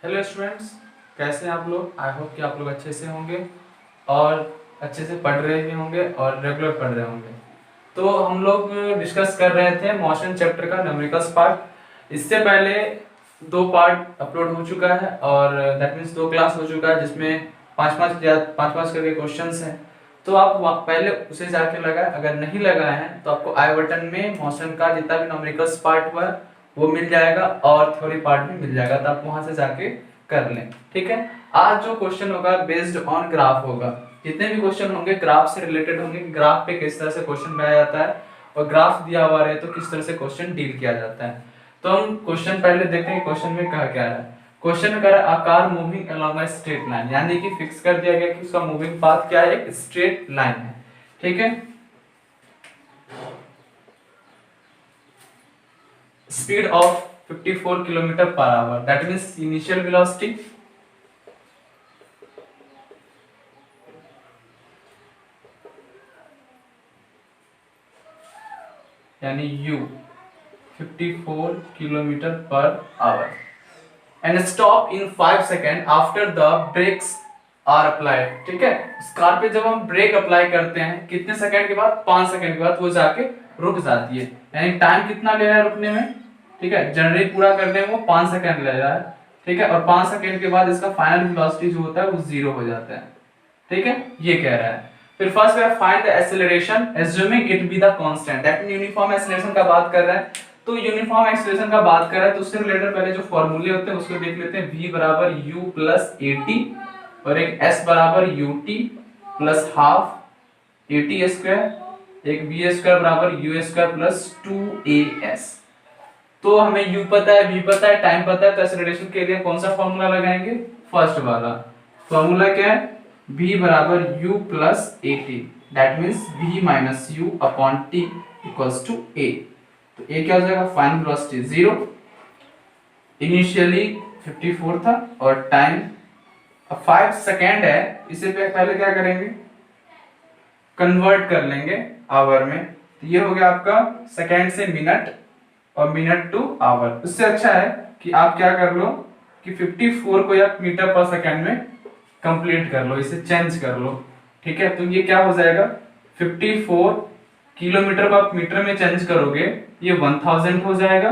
Hello students, कैसे हैं आप लोग। आई होप कि आप लोग अच्छे से होंगे और अच्छे से पढ़ रहे भी होंगे और रेगुलर पढ़ रहे होंगे। तो हम लोग डिस्कस कर रहे थे मोशन चैप्टर का न्यूमेरिकल्स पार्ट। इससे पहले दो पार्ट अपलोड हो चुका है और दैट मीन्स दो क्लास हो चुका है जिसमें पाँच पाँच करके क्वेश्चंस हैं। तो आप पहले उसे जाके लगाए, अगर नहीं लगाए हैं तो आपको आई बटन में मोशन का जितना भी न्यूमेरिकल्स पार्ट हुआ वो मिल जाएगा और थ्योरी पार्ट भी मिल जाएगा, तो आप वहां से जाके कर लें। ठीक है, आज जो क्वेश्चन होगा बेस्ड ऑन ग्राफ होगा। जितने भी क्वेश्चन होंगे ग्राफ से रिलेटेड होंगे, ग्राफ पे किस तरह से क्वेश्चन बनाया जाता है और ग्राफ दिया हुआ रहे तो किस तरह से क्वेश्चन डील किया जाता है। तो हम क्वेश्चन पहले देखते हैं क्वेश्चन में कहा क्या है। क्वेश्चन में कह रहा है आकार moving along a straight line, यानी कि फिक्स कर दिया गया कि उसका मूविंग पाथ क्या है, एक स्ट्रेट लाइन है। ठीक है, speed of 54 kilometre per hour, that means initial velocity यानी u 54 kilometre per hour and stop in 5 second after the brakes are applied. ठीक है, इस कार पे जब हम ब्रेक अप्लाई करते हैं कितने सेकंड के बाद, 5 सेकंड के बाद वो जाके रुक जाती है। यानी टाइम कितना ले रहा है रुकने में। ठीक है, जनरेट पूरा करने में वो 5 सेकंड ले रहा है। ठीक है, और 5 सेकंड के बाद इसका फाइनल वेलोसिटी जो होता है वो 0 हो जाता है। ठीक है, ये कह रहा है। फिर फर्स्ट कह find the acceleration assuming it be the constant, that mean uniform acceleration का बात कर रहा है। तो यूनिफॉर्म एक्सेलरेशन का बात कर रहा है तो उससे रिलेटेड पहले जो फॉर्मूले होते हैं उसको देख लेते हैं। v बराबर u प्लस at और एक s बराबर ut plus half at square, एक v स्क्वायर बराबर u स्क्वायर प्लस 2as। तो हमें u पता है, v पता है, टाइम पता है, तो एक्सेलरेशन के लिए कौन सा फॉर्मूला लगाएंगे, फर्स्ट वाला। फॉर्मूला क्या है, v बराबर u plus at, that means v minus u upon t equals to a। तो a क्या हो जाएगा, फाइनल वेलोसिटी 0, इनिशियली 54 था और टाइम 5 सेकेंड है। इसे पहले क्या करेंगे, कन्वर्ट कर लेंगे आवर में। तो ये हो गया आपका सेकेंड से मिनट और मिनट टू आवर। उससे अच्छा है कि आप क्या कर लो कि 54 को या मीटर पर सेकेंड में कंप्लीट कर लो, इसे चेंज कर लो। ठीक है, तो ये क्या हो जाएगा, 54 किलोमीटर को आप मीटर में चेंज करोगे ये 1000 हो जाएगा।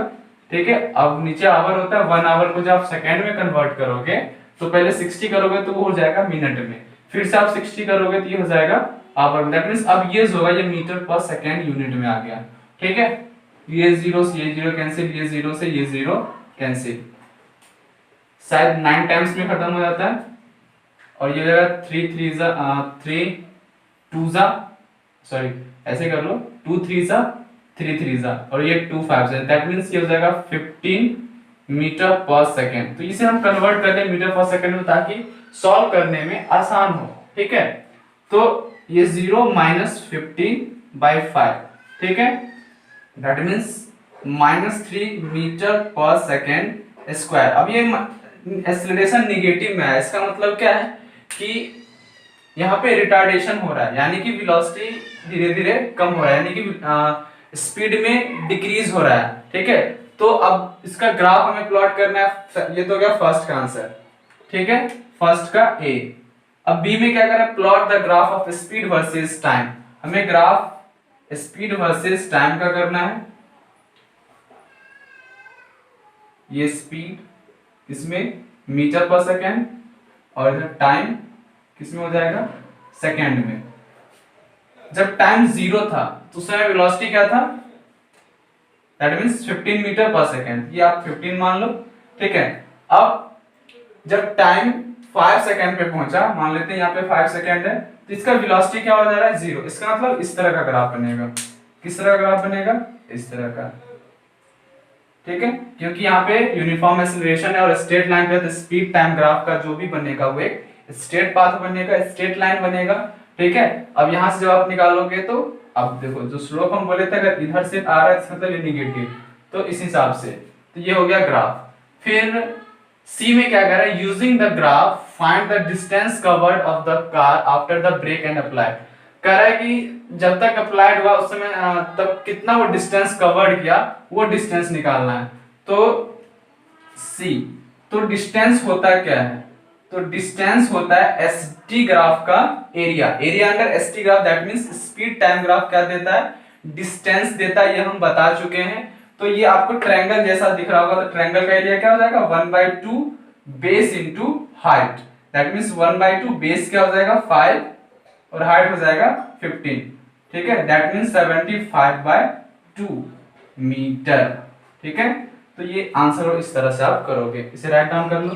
ठीक है, अब नीचे आवर होता है, 1 आवर को जब आप सेकेंड में कन्वर्ट करोगे तो पहले 60 करोगे तो वो हो जाएगा मिनट में, फिर से आप 60 करोगे तो ये हो जाएगा आवर में। दैट मींस अब ये होगा, ये मीटर पर सेकेंड यूनिट में आ गया। ठीक है, ये 0 से ये 0 कैंसिल, ये 0 से ये 0 कैंसिल, शायद 9 टाइम्स में खत्म हो जाता है। और ये हो जाएगा 3 2 जा, सॉरी ऐसे कर लो, 2 3 जा 3 3 जा और ये 2 5 जा, दैट मींस ये हो जाएगा 15 मीटर पर सेकेंड। तो इसे हम कन्वर्ट कर लें मीटर पर सेकेंड में ताकि सॉल्व करने में आसान हो। ठीक है, तो ये 0 माइनस 15/5, ठीक है, दैट मींस -3 मीटर पर सेकेंड स्क्वायर। अब ये एक्सेलरेशन नेगेटिव में है, इसका मतलब क्या है कि यहाँ पे रिटार्डेशन हो रहा है, यानी कि वेलोसिटी धीरे धीरे कम हो रहा है, यानी कि स्पीड में डिक्रीज हो रहा है। ठीक है, तो अब इसका ग्राफ हमें प्लॉट करना है। ये तो गया फर्स्ट का आंसर, ठीक है, फर्स्ट का ए। अब बी में क्या करना है, plot the graph of speed versus time. हमें ग्राफ स्पीड वर्सेस टाइम का करना है। ये स्पीड इसमें मीटर पर सेकेंड और इधर टाइम किसमें हो जाएगा, सेकेंड में। जब टाइम 0 था तो उस समय वेलोसिटी क्या था, दैट मींस 15 मीटर पर सेकेंड, ये आप 15 मान लो। ठीक है, अब जब टाइम 5 सेकेंड पे पहुंचा, मान लेते हैं यहाँ पे 5 सेकेंड है, तो इसका वेलोसिटी क्या हो जा रहा है, 0। इसका मतलब इस तरह का ग्राफ बनेगा। किस तरह का ग्राफ बनेगा, इस तरह का। ठीक है, क्योंकि यहाँ पे यूनिफॉर्म एक्सेलरेशन है और स्ट्रेट लाइन पे, तो स्पीड टाइम ग्राफ का जो भी बनेगा वो एक स्ट्रेट पाथ बनेगा, स्ट्रेट लाइन बनेगा। ठीक है, अब यहाँ से जब आप निकालोगे तो अब देखो जो स्लोप हम बोले थे अगर इधर से आ रहा है मतलब ये निगेटिव, तो इस हिसाब से तो ये हो गया ग्राफ। फिर सी में क्या कर रहा है, using the graph find the distance covered of the car after the brake and apply. कह रहा है कि जब तक अप्लाइड हुआ उस समय तब कितना वो डिस्टेंस कवर्ड किया, वो डिस्टेंस निकालना है। तो सी तो डिस्टेंस होता क्या है? तो डिस्टेंस होता है एसटी ग्राफ का area. Area under ST graph that means speed time graph क्या देता है? डिस्टेंस देता है, ये हम बता चुके हैं। तो ये आपको ट्रायंगल जैसा दिख रहा होगा, तो ट्रायंगल का एरिया क्या हो जाएगा? 1/2 base into height, that means 1/2 base क्या हो जाएगा? 5 और हाइट हो जाएगा 15, ठीक है, दैट मींस 75/2 मीटर, ठीक है। तो ये आंसर इस तरह से आप करोगे, इसे राइट डाउन कर लो।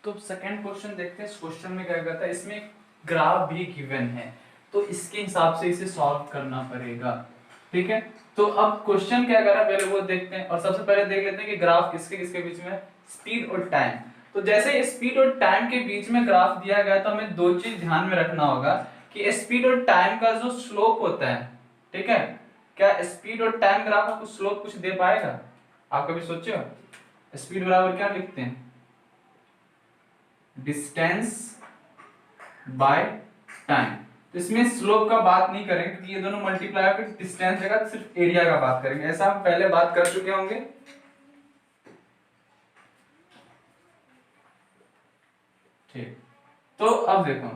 तो सेकंड क्वेश्चन देखते हैं। इस क्वेश्चन में क्या कहता है, इसमें ग्राफ भी गिवन है, तो इसके हिसाब से इसे सॉल्व करना पड़ेगा, ठीक है। तो अब क्वेश्चन क्या कर रहा है पहले वो देखते हैं, और सबसे पहले देख लेते हैं कि ग्राफ किसके किसके बीच में है, स्पीड और टाइम। तो जैसे स्पीड और टाइम के बीच में ग्राफ दिया गया, तो हमें दो चीज ध्यान में रखना होगा कि स्पीड और टाइम का जो स्लोप होता है, ठीक है, क्या स्पीड और टाइम ग्राफ आपको स्लोप कुछ दे पाएगा? आप कभी सोचे हो? स्पीड बराबर क्या लिखते हैं? Distance by time. तो इसमें स्लोप का बात नहीं करेंगे क्योंकि ये दोनों मल्टीप्लाई होकर डिस्टेंस जगह सिर्फ एरिया का बात करेंगे, ऐसा हम पहले बात कर चुके होंगे। ठीक, तो अब देखो,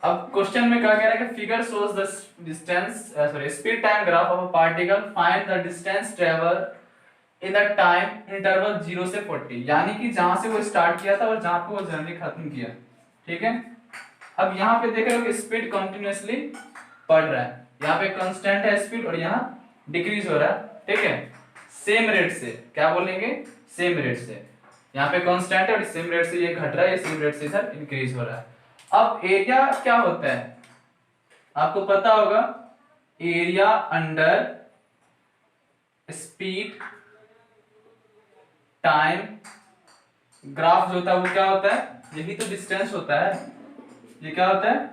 अब क्वेश्चन में क्या कह रहा है कि figure shows the distance sorry speed time graph of a particle, find the distance travel in the time interval 0 से 40, यानी कि जहां से वो स्टार्ट किया था और जहां पे वो जर्नी खत्म किया, ठीक है। अब यहाँ पे देख रहे हो कि स्पीड कंटिन्यूअसली बढ़ रहा है, यहाँ पे कांस्टेंट है स्पीड और यहाँ डिक्रीज हो रहा है, ठीक है, सेम रेट से, क्या बोलेंगे? सेम रेट से। यहाँ पे कांस्टेंट है और सेम रेट से ये घट रहा है, ये सेम रेट से इधर इंक्रीज हो रहा है। अब एरिया क्या होता है आपको पता होगा, area under speed time graph जो होता है वो क्या होता है? यही तो डिस्टेंस होता है, ये क्या होता है?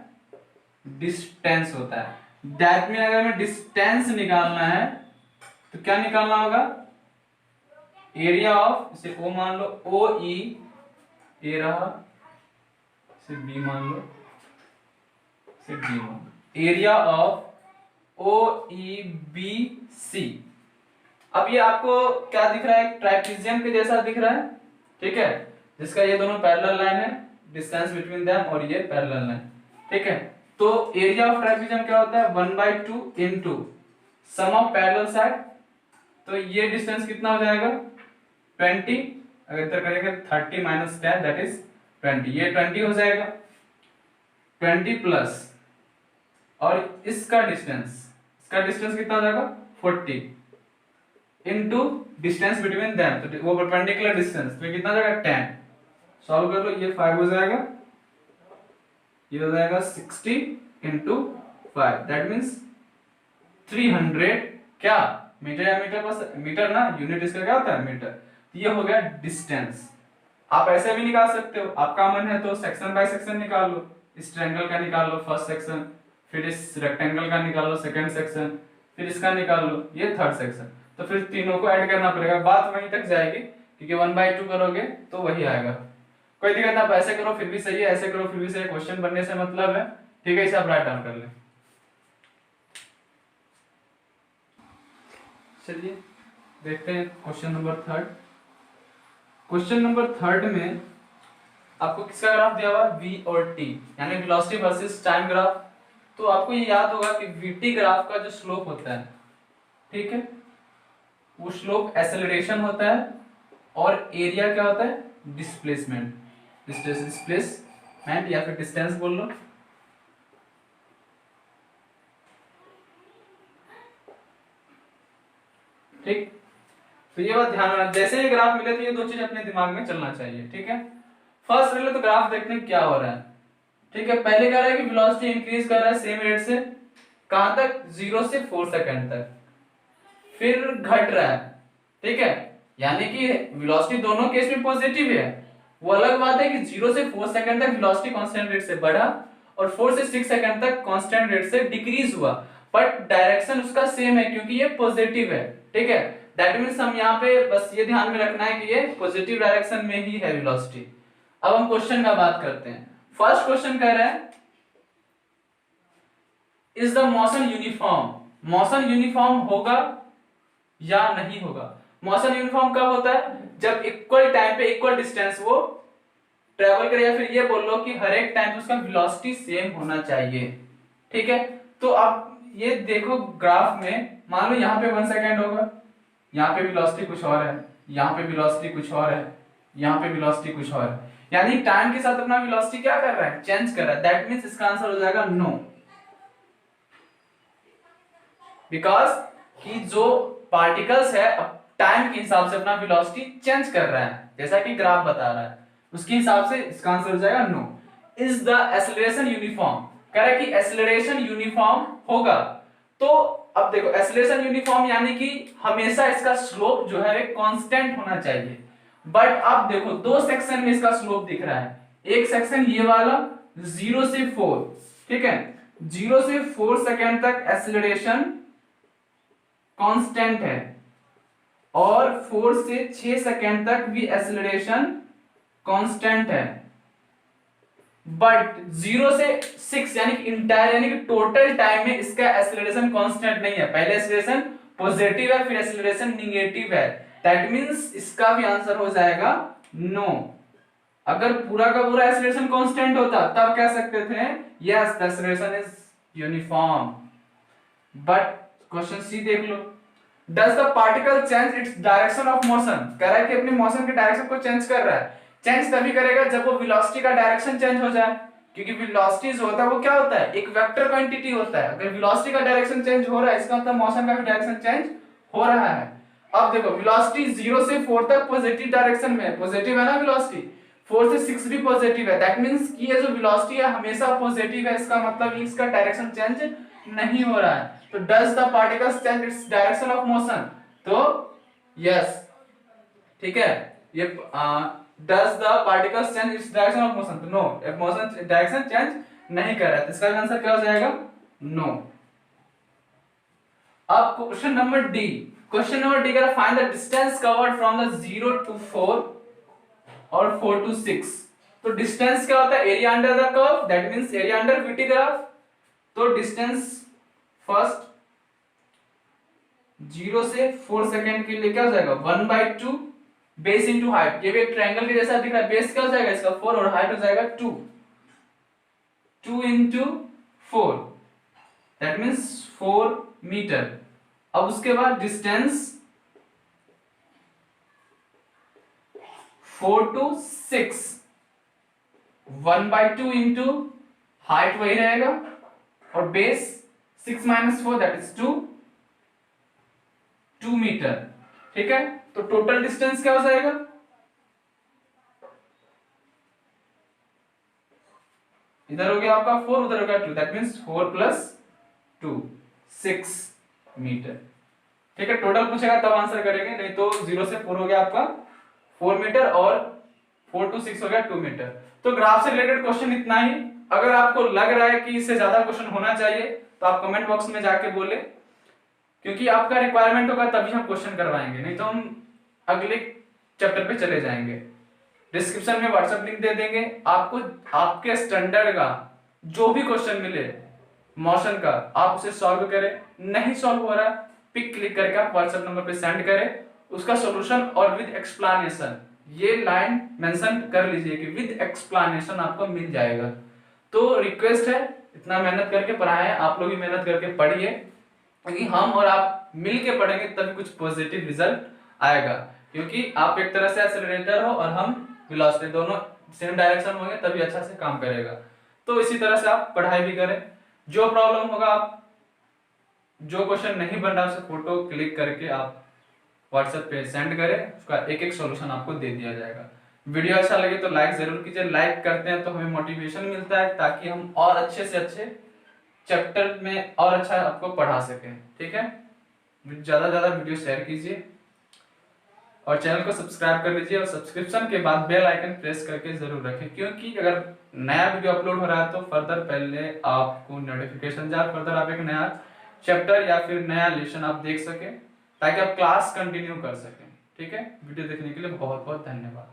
डिस्टेंस होता है। दैट मीन अगर हमें डिस्टेंस निकालना है तो क्या निकालना होगा? एरिया ऑफ, इसे ओ मान लो, ओ ई ए रहा, इसे बी मान लो, इसे डी मान लो, area of O E B C. अब ये आपको क्या दिख रहा है? ट्राइपीजियम के जैसा दिख रहा है, ठीक है, जिसका ये दोनों पैरेलल लाइन है, डिस्टेंस बिटवीन देम, और ये पैरेलल लाइन, ठीक है। तो एरिया ऑफ ट्राइपीजियम क्या होता है? 1/2 into sum of parallel side, तो ये डिस्टेंस कितना हो जाएगा? 20, अगर इधर करेंगे 30 माइनस 10 दैट इज 20, ये 20 हो जाएगा, 20 प्लस और इसका डिस्टेंस कितना हो जाएगा? 40 इनटू डिस्टेंस बिटवीन देम, तो वो परपेंडिकुलर डिस्टेंस, तो कितना हो जाएगा? 10। सॉल्व कर लो, ये 5 हो जाएगा, ये हो जाएगा 60 इंटू 5 दैट मीन्स 300 क्या मीटर, या मीटर बस मीटर ना, यूनिट इसका क्या होता है? मीटर। तो ये हो गया डिस्टेंस। आप ऐसे भी निकाल सकते हो, आपका मन है तो सेक्शन बाय सेक्शन निकाल लो, इस ट्रायंगल का निकाल लो फर्स्ट सेक्शन, फिर इस रेक्टेंगल का निकाल लो सेकंड सेक्शन, फिर इसका निकाल लो ये थर्ड सेक्शन, तो फिर तीनों को ऐड करना पड़ेगा, बात वहीं तक जाएगी क्योंकि 1/2 करोगे तो वही आएगा। कोई दिक्कत, आप ऐसे करो फिर भी सही है, ऐसे करो फिर भी सही है, क्वेश्चन बनने से मतलब है, ठीक है, इसे आप राइट डाउन कर लें। चलिए देखते हैं question number third. Question number third में आपको किसका ग्राफ दिया हुआ? v और t, यानी वेलोसिटी वर्सेस टाइम ग्राफ। तो आपको ये याद होगा कि vt ग्राफ का जो स्लोप होता है, ठीक है, वो स्लोप एक्सेलरेशन होता है, और एरिया क्या होता है? डिस्प्लेसमेंट, डिस्प्लेसमेंट या फिर डिस्टेंस बोल लो, ठीक। तो ये बात ध्यान रखना, जैसे ही ग्राफ मिले तो ये दो चीज अपने दिमाग में चलना चाहिए, ठीक है। फर्स्ट पहले तो ग्राफ देखते हैं क्या हो रहा है, ठीक है। पहले कह रहा है कि वेलोसिटी इंक्रीज कर रहा है सेम रेट से, कहां तक? 0 से 4 सेकंड तक, फिर घट रहा है, ठीक है, यानी कि वेलोसिटी दोनों केस में पॉजिटिव है। वो अलग बात है कि 0 से 4 सेकंड तक वेलोसिटी कांस्टेंट रेट से बढ़ा और 4 से 6 सेकंड तक कांस्टेंट रेट से डिक्रीज हुआ, बट डायरेक्शन उसका सेम है क्योंकि ये पॉजिटिव है, ठीक है। दैट मींस हम यहाँ पे बस ये ध्यान में रखना है कि ये पॉजिटिव डायरेक्शन में ही है वेलोसिटी। अब हम क्वेश्चन का बात करते हैं। फर्स्ट क्वेश्चन कह रहा है is the motion uniform, motion uniform होगा या नहीं होगा? मोशन यूनिफॉर्म कब होता है? जब इक्वल टाइम पे इक्वल डिस्टेंस वो ट्रेवल करे, या फिर ये बोल लो कि हर एक टाइम पे उसका वेलोसिटी सेम होना चाहिए। ठीक है, तो अब ये देखो ग्राफ में, मान लो यहाँ पे 1 सेकेंड होगा, यहाँ पे वेलोसिटी कुछ और है, यहाँ पे वेलोसिटी कुछ और है, यहाँ पे वेलोसिटी कुछ और है, यानी टाइम के साथ अपना वेलोसिटी क्या कर रहा है? चेंज कर रहा है। दैट मींस इसका आंसर हो जाएगा नो, बिकॉज कि जो पार्टिकल्स है टाइम के हिसाब से अपना वेलोसिटी चेंज कर रहा है, जैसा कि ग्राफ बता रहा है, उसके हिसाब से इसका आंसर हो जाएगा no. Is the acceleration uniform, कह रहा है कि एक्सेलरेशन यूनिफॉर्म होगा। तो अब देखो एक्सेलरेशन यूनिफॉर्म यानी कि हमेशा इसका स्लोप जो है कांस्टेंट होना चाहिए। बट अब देखो दो सेक्शन में इसका स्लोप दिख रहा है, एक सेक्शन ये वाला 0 से 4, ठीक है, 0 से 4 सेकेंड तक एक्सेलरेशन कांस्टेंट है, और 4 से 6 सेकेंड तक भी एक्सेलरेशन कांस्टेंट है। बट 0 से 6 यानी कि इंटायर यानी कि टोटल टाइम में इसका एक्सेलरेशन कांस्टेंट नहीं है। पहले एक्सेलरेशन पॉजिटिव है, फिर एक्सेलरेशन नेगेटिव है। दैट मींस इसका भी आंसर हो जाएगा नो। अगर पूरा का पूरा एक्सेलरेशन कांस्टेंट होता तब कह सकते थे yes the acceleration is uniform. But question C देख लो, does the particle change its direction of motion, कह रहा है कि अपने मोशन के डायरेक्शन को चेंज कर रहा है। चेंज तभी करेगा जब वो वेलोसिटी का डायरेक्शन चेंज हो जाए, क्योंकि वेलोसिटी जो होता है वो क्या होता है? एक वेक्टर क्वांटिटी होता है। अगर वेलोसिटी का डायरेक्शन चेंज हो रहा है इसका मतलब मोशन का भी डायरेक्शन चेंज हो रहा है। अब देखो वेलोसिटी 0 से 4 तक पॉजिटिव डायरेक्शन में है, पॉजिटिव है ना वेलोसिटी, 4 से 6 भी पॉजिटिव है। दैट मींस कि ये जो वेलोसिटी है हमेशा पॉजिटिव है, इसका मतलब इसका डायरेक्शन चेंज नहीं हो रहा है। तो does the particles change its direction of motion, तो यस, ठीक है, ये does the particles change its direction of motion, तो नो, मोशन डायरेक्शन चेंज नहीं कर रहा है, तो इसका आंसर क्या हो जाएगा? नो। अब question number D, question number D का find the distance covered from the 0 to 4 और 4 to 6। तो डिस्टेंस क्या होता है? Area under the curve, that means area under VT graph. तो डिस्टेंस फर्स्ट 0 से 4 सेकेंड के लिए क्या हो जाएगा? 1/2 बेस इंटू हाइट। ये भी एक ट्रायंगल के जैसा दिख रहा है, बेस क्या हो जाएगा इसका? 4 और हाइट हो जाएगा 2, 2 into 4 दैट मींस 4 मीटर। अब उसके बाद डिस्टेंस 4 to 6, 1/2 इंटू हाइट वही रहेगा, और बेस 6 - 4 दैट इज 2, 2 मीटर। ठीक है, तो टोटल डिस्टेंस क्या हो जाएगा? इधर हो गया आपका 4, उधर हो गया 2, दैट मींस 4 + 2 6 मीटर। ठीक है, टोटल पूछेगा तब आंसर करेंगे, नहीं तो 0 से 4 हो गया आपका 4 मीटर और 4 to 6 हो गया 2 मीटर। तो ग्राफ से रिलेटेड क्वेश्चन इतना ही। अगर आपको लग रहा है कि इससे ज्यादा क्वेश्चन होना चाहिए तो आप कमेंट बॉक्स में जाके बोले, क्योंकि आपका रिक्वायरमेंट होगा तभी हम क्वेश्चन करवाएंगे, नहीं तो हम अगले चैप्टर पे चले जाएंगे। डिस्क्रिप्शन में व्हाट्सएप लिंक दे देंगे, आपको आपके स्टैंडर्ड का जो भी क्वेश्चन मिले मोशन का आप उसे सॉल्व करें। नहीं सॉल्व हो रहा, पिक क्लिक करके आप व्हाट्सएप नंबर पे सेंड करें उसका सॉल्यूशन और विद एक्सप्लेनेशन। ये लाइन मेंशन कर लीजिए कि विद एक्सप्लेनेशन आपको मिल जाएगा। तो रिक्वेस्ट है, इतना मेहनत करके पढ़ाए, आप लोग भी मेहनत करके पढ़िए, क्योंकि हम और आप मिल के पढ़ेंगे तभी कुछ पॉजिटिव रिजल्ट आएगा। क्योंकि आप एक तरह से एक्सेलरेटर हो और हम वेलोसिटी, दोनों सेम डायरेक्शन होंगे तभी अच्छा से काम करेगा। तो इसी तरह से आप पढ़ाई भी करें। जो प्रॉब्लम होगा, आप जो क्वेश्चन नहीं बन रहा उसे फोटो क्लिक करके आप व्हाट्सएप पे सेंड करें, उसका एक एक सॉल्यूशन आपको दे दिया जाएगा। वीडियो अच्छा लगे तो लाइक जरूर कीजिए, लाइक करते हैं तो हमें मोटिवेशन मिलता है ताकि हम और अच्छे से अच्छे चैप्टर में और अच्छा आपको पढ़ा सकें। ठीक है, ज्यादा ज्यादा वीडियो शेयर कीजिए और चैनल को सब्सक्राइब कर लीजिए, और सब्सक्रिप्शन के बाद बेल आइकन प्रेस करके जरूर रखें, क्योंकि अगर नया वीडियो अपलोड हो रहा है तो फर्दर पहले आपको नोटिफिकेशन जाए, फर्दर आप एक नया चैप्टर या फिर नया लेसन आप देख सकें ताकि आप क्लास कंटिन्यू कर सकें। ठीक है, वीडियो देखने के लिए बहुत बहुत धन्यवाद।